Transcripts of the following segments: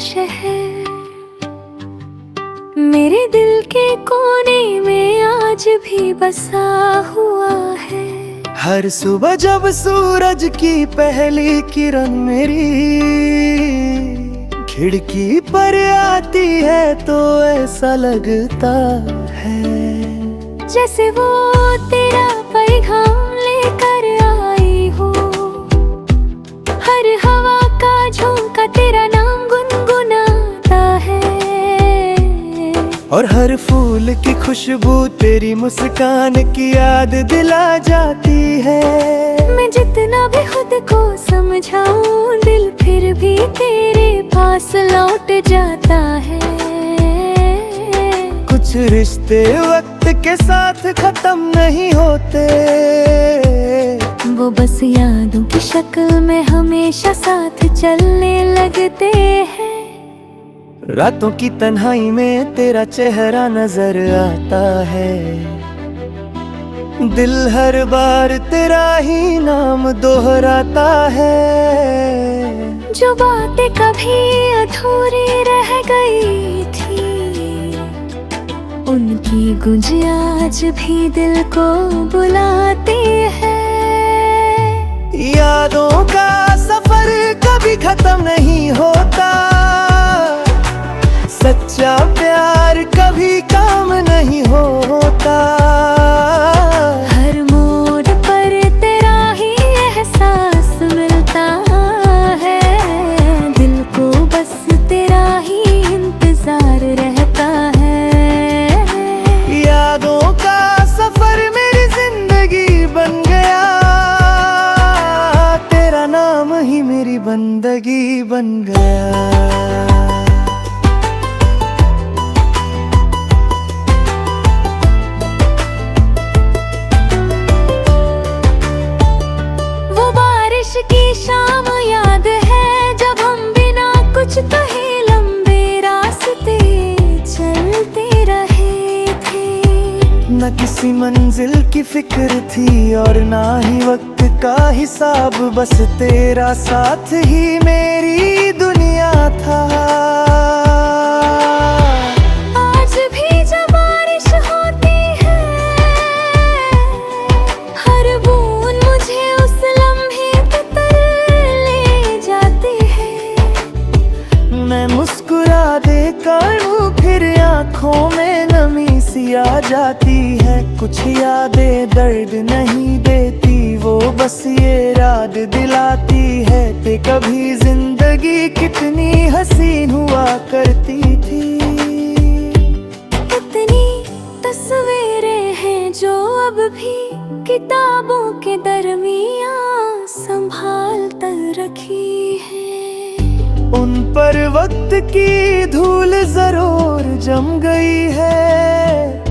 शहर मेरे दिल के कोने में आज भी बसा हुआ है। हर सुबह जब सूरज की पहली किरण मेरी खिड़की पर आती है तो ऐसा लगता है जैसे वो तेरा पैगाम लेकर आई हो। हर हवा का झोंका तेरा नाम गुनगुनाता है और हर फूल की खुशबू तेरी मुस्कान की याद दिला जाती है। मैं जितना भी खुद को समझाऊं दिल फिर भी तेरे पास लौट जाता है। कुछ रिश्ते वक्त के साथ खत्म नहीं होते, वो बस यादों की शक्ल में हमेशा साथ चलने लगते हैं। रातों की तन्हाई में तेरा चेहरा नजर आता है, दिल हर बार तेरा ही नाम दोहराता है। जो बातें कभी अधूरी रह गई थी उनकी गूंज आज भी दिल को बुलाती है। यादों का सफर कभी खत्म नहीं होता, सच्चा प्यार कभी काम नहीं होता। हर मोड़ पर तेरा ही एहसास मिलता है, दिल को बस तेरा ही इंतजार रहता है। यादों का सफर मेरी जिंदगी बन गया, तेरा नाम ही मेरी बंदगी बन गया। की शाम याद है जब हम बिना कुछ कहे लंबे रास्ते चलते रहे थे। न किसी मंजिल की फिक्र थी और ना ही वक्त का हिसाब, बस तेरा साथ ही मेरी दुनिया था। आज भी जब बारिश होती है हर बूंद मुझे उस मुस्कुरा देकर फिर आँखों में नमी सी आ जाती है। कुछ यादें दर्द नहीं देती, वो बस ये याद दिलाती है कि कभी जिंदगी कितनी हसीन हुआ करती थी। कितनी तस्वीरें हैं जो अब भी किताबों के दरमियां संभाल कर रखी है। उन पर वक्त की धूल जरूर जम गई है,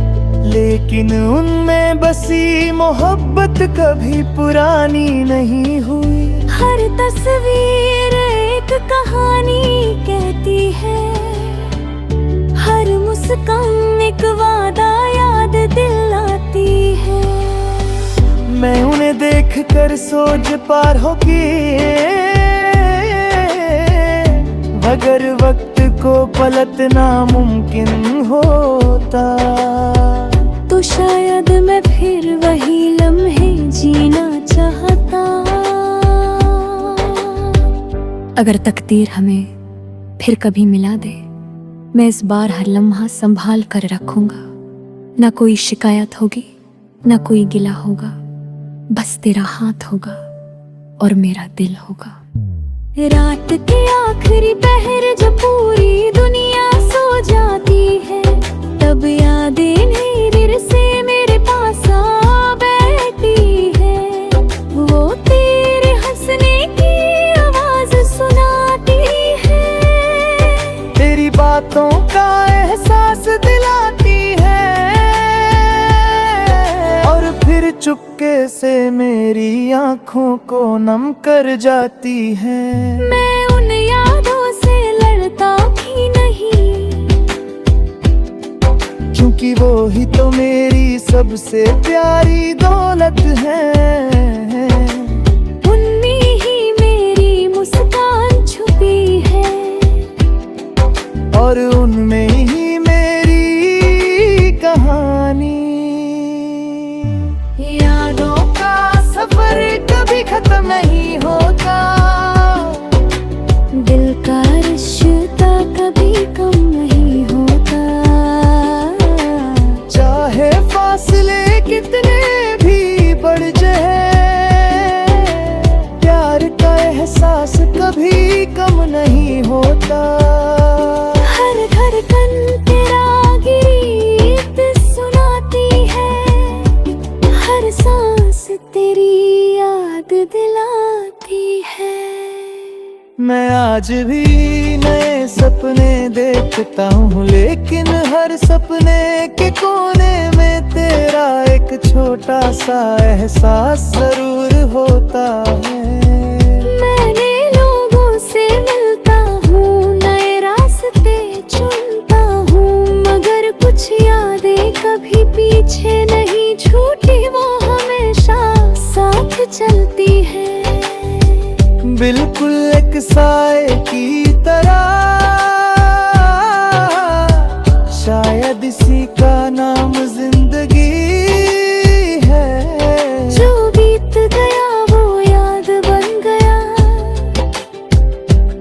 लेकिन उनमें बसी मोहब्बत कभी पुरानी नहीं हुई। हर तस्वीर एक कहानी कहती है, हर मुस्कान एक वादा याद दिलाती है। मैं उन्हें देखकर सोच पार होगी, अगर वक्त को पलटना मुमकिन होता तो शायद मैं फिर वही लम्हे जीना चाहता। अगर तकदीर हमें फिर कभी मिला दे, मैं इस बार हर लम्हा संभाल कर रखूंगा। ना कोई शिकायत होगी, ना कोई गिला होगा, बस तेरा हाथ होगा और मेरा दिल होगा। रात के आखिरी पहर जब पूरी दुनिया सो जाती है, तब यादें नीर से मेरे पास आ बैठी है। वो तेरे हंसने की आवाज सुनाती है, तेरी बातों का एहसास दिलाती है और फिर चुपके से मेरी आँखों को नम कर जाती है। मैं उन यादों से लड़ता भी नहीं, क्योंकि वो ही तो मेरी सबसे प्यारी दौलत है। उनमें ही मेरी मुस्कान छुपी है, और उनमें ही मेरी कहानी। यादों का सफर कभी खत्म नहीं होता, दिल का रिश्ता कभी कम नहीं होता। चाहे फासले कितने भी बढ़ जाए, प्यार का एहसास कभी कम नहीं होता। हर धड़कन तेरा गीत सुनाती है, हर सांस तेरी याद दिलाती है। मैं आज भी नए सपने देखता हूँ, लेकिन हर सपने के कोने में तेरा एक छोटा सा एहसास जरूर होता है। मैंने लोगों से मिलता हूँ, नए रास्ते चुनता हूँ, मगर कुछ यादें कभी पीछे नहीं छूटी, वो हमेशा साथ चलती है। बिल्कुल एक साए की तरह, शायद इसी का नाम जिंदगी है। जो बीत गया वो याद बन गया,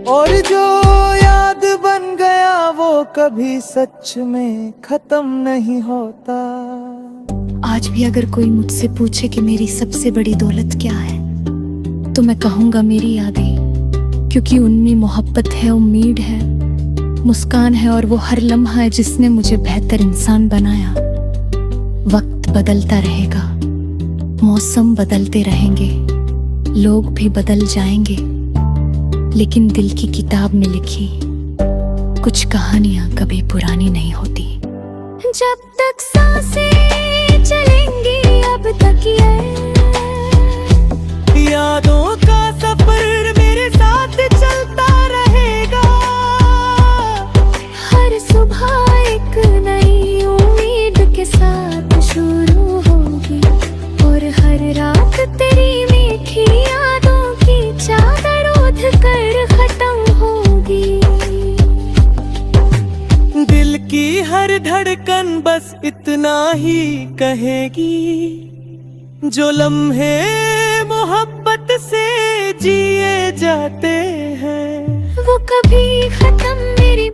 और जो याद बन गया वो कभी सच में खत्म नहीं होता। आज भी अगर कोई मुझसे पूछे कि मेरी सबसे बड़ी दौलत क्या है, तो मैं कहूँगा मेरी यादें, क्योंकि उनमें मोहब्बत है, उम्मीद है, मुस्कान है, और वो हर लम्हा है जिसने मुझे बेहतर इंसान बनाया। वक्त बदलता रहेगा, मौसम बदलते रहेंगे, लोग भी बदल जाएंगे, लेकिन दिल की किताब में लिखी कुछ कहानियां कभी पुरानी नहीं होती। जब तक सांसें चलेंगी अब तक यादों का सफर मेरे साथ चलता रहेगा। हर सुबह एक नई उम्मीद के साथ शुरू होगी, और हर रात तेरी मीठी यादों की चादर ओढ़ कर खत्म होगी। दिल की हर धड़कन बस इतना ही कहेगी, जो लम्हे मोहब्बत से जिए जाते हैं वो कभी खत्म मेरी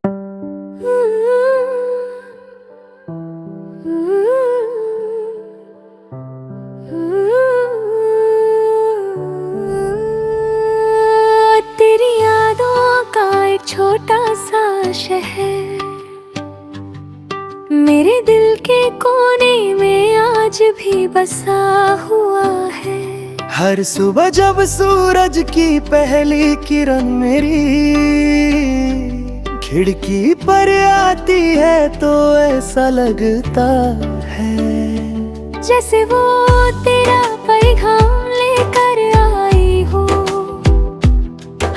तेरी यादों का एक छोटा सा शहर मेरे दिल के कोने में आज भी बसा हुआ है। हर सुबह जब सूरज की पहली किरण मेरी खिड़की पर आती है तो ऐसा लगता है जैसे वो तेरा पैगाम लेकर आई हो।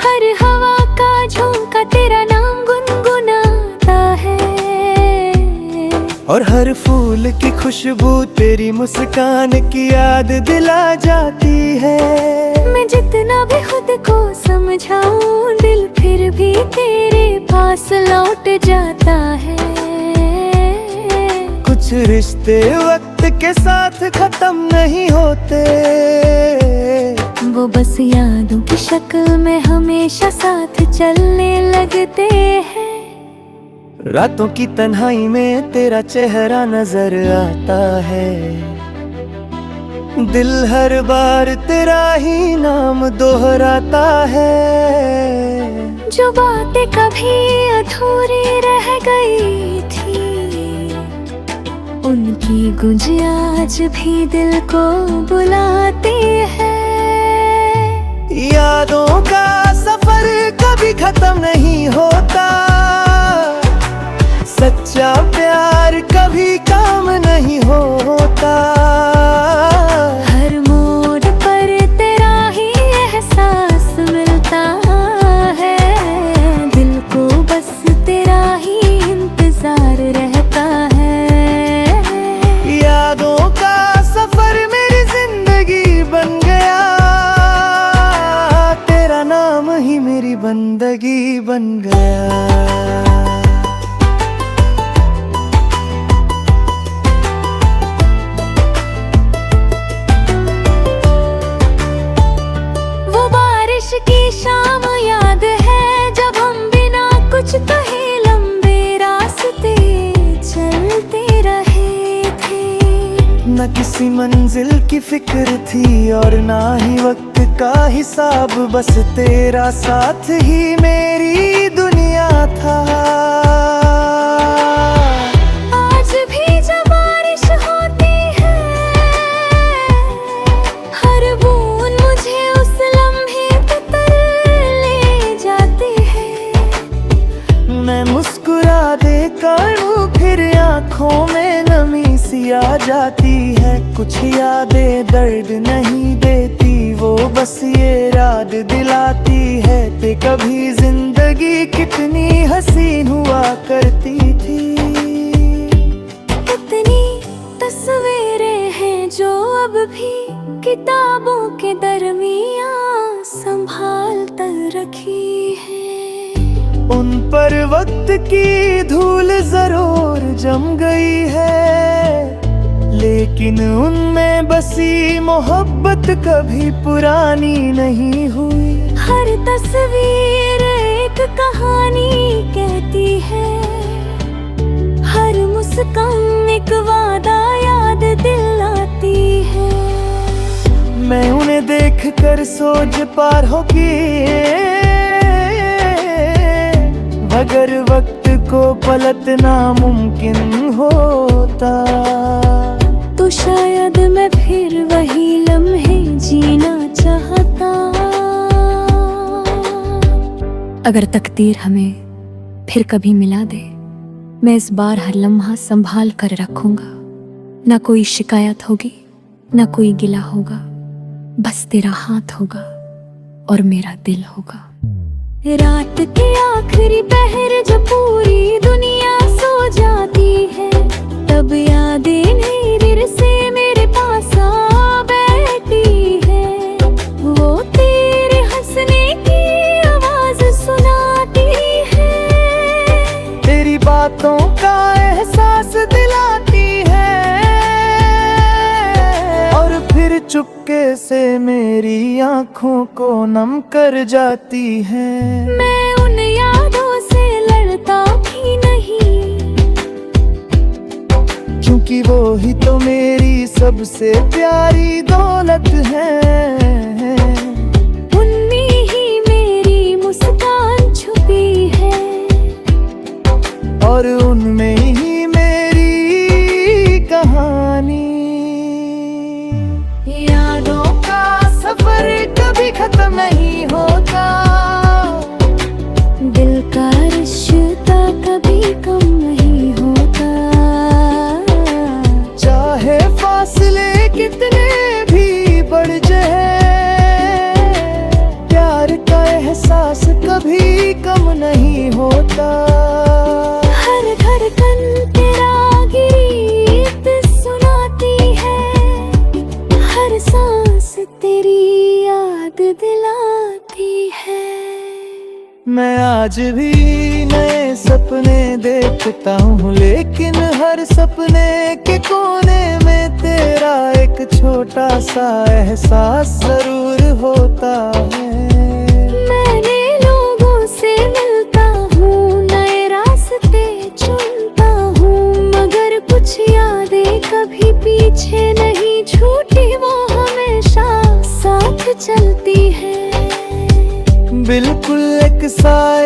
हर हवा का झोंका तेरा नाम गुनगुनाता है, और हर फूल की खुशबू तेरी मुस्कान की याद दिला जाती है। मैं जितना भी खुद को समझाऊं, दिल फिर भी तेरे पास लौट जाता है। कुछ रिश्ते वक्त के साथ खत्म नहीं होते, वो बस यादों की शक्ल में हमेशा साथ चलने लगते हैं। रातों की तन्हाई में तेरा चेहरा नजर आता है, दिल हर बार तेरा ही नाम दोहराता है। जो बातें कभी अधूरी रह गई थी, उनकी गूंज आज भी दिल को बुलाती है। यादों का सफर कभी खत्म नहीं होता, सच्चा प्यार कभी काम नहीं होता। हर मोड़ पर तेरा ही एहसास मिलता है, दिल को बस तेरा ही इंतजार रहता है। यादों का सफर मेरी जिंदगी बन गया, तेरा नाम ही मेरी बंदगी बन गया। किसी मंजिल की फिक्र थी और ना ही वक्त का हिसाब, बस तेरा साथ ही मेरी दुनिया था। आज भी जब बारिश होती है, हर बूंद मुझे उस लम्हे पे तर ले जाती है। मैं मुस्कुरा दे करूं फिर आंखों में नमी सी आ जाती है। कुछ यादें दर्द नहीं देती, वो बस ये याद दिलाती है कि कभी जिंदगी कितनी हसीन हुआ करती थी। कितनी तस्वीरें हैं जो अब भी किताबों के दरमियां संभाल कर रखी है। उन पर वक्त की धूल जरूर जम गई है, लेकिन उनमें बसी मोहब्बत कभी पुरानी नहीं हुई। हर तस्वीर एक कहानी कहती है, हर मुस्कान एक वादा याद दिलाती है। मैं उन्हें देख कर सोच पार होगी, अगर वक्त को पलटना मुमकिन होता तो शायद मैं फिर वही लम्हे जीना चाहता। अगर तकदीर हमें फिर कभी मिला दे, मैं इस बार हर लम्हा संभाल कर रखूंगा। ना कोई शिकायत होगी, ना कोई गिला होगा, बस तेरा हाथ होगा और मेरा दिल होगा। रात के आखिरी पहर जब पूरी दुनिया सो जाती है, तब यादें नीर से मेरे पास आ बैठी है। वो तेरे हंसने की आवाज सुनाती है, तेरी बातों का एहसास दिलाती है, और फिर चुपके से मेरी आंखों को नम कर जाती है। मैं उन यादों से लड़ता भी नहीं, क्योंकि वो ही तो मेरी सबसे प्यारी दौलत है। उनमें ही मेरी मुस्कान छुपी है, और उनमें ही मेरी कहानी। यादों का सफर कभी खत्म नहीं होता, दिल का रिश्ता कभी कम नहीं होता। चाहे फासले कितने भी बढ़ जाए, प्यार का एहसास कभी कम नहीं होता। हर धड़कन तेरा गीत सुनाती है, हर सांस तेरी याद दिलाती है। मैं आज भी नए सपने देखता हूँ, लेकिन हर सपने के कोने में तेरा एक छोटा सा एहसास जरूर होता है। मैंने लोगों से मिलता हूँ, नए रास्ते चुनता हूँ, मगर कुछ यादें कभी पीछे नहीं छूटी, वो हमेशा साथ चलती है। बिल्कुल एक साए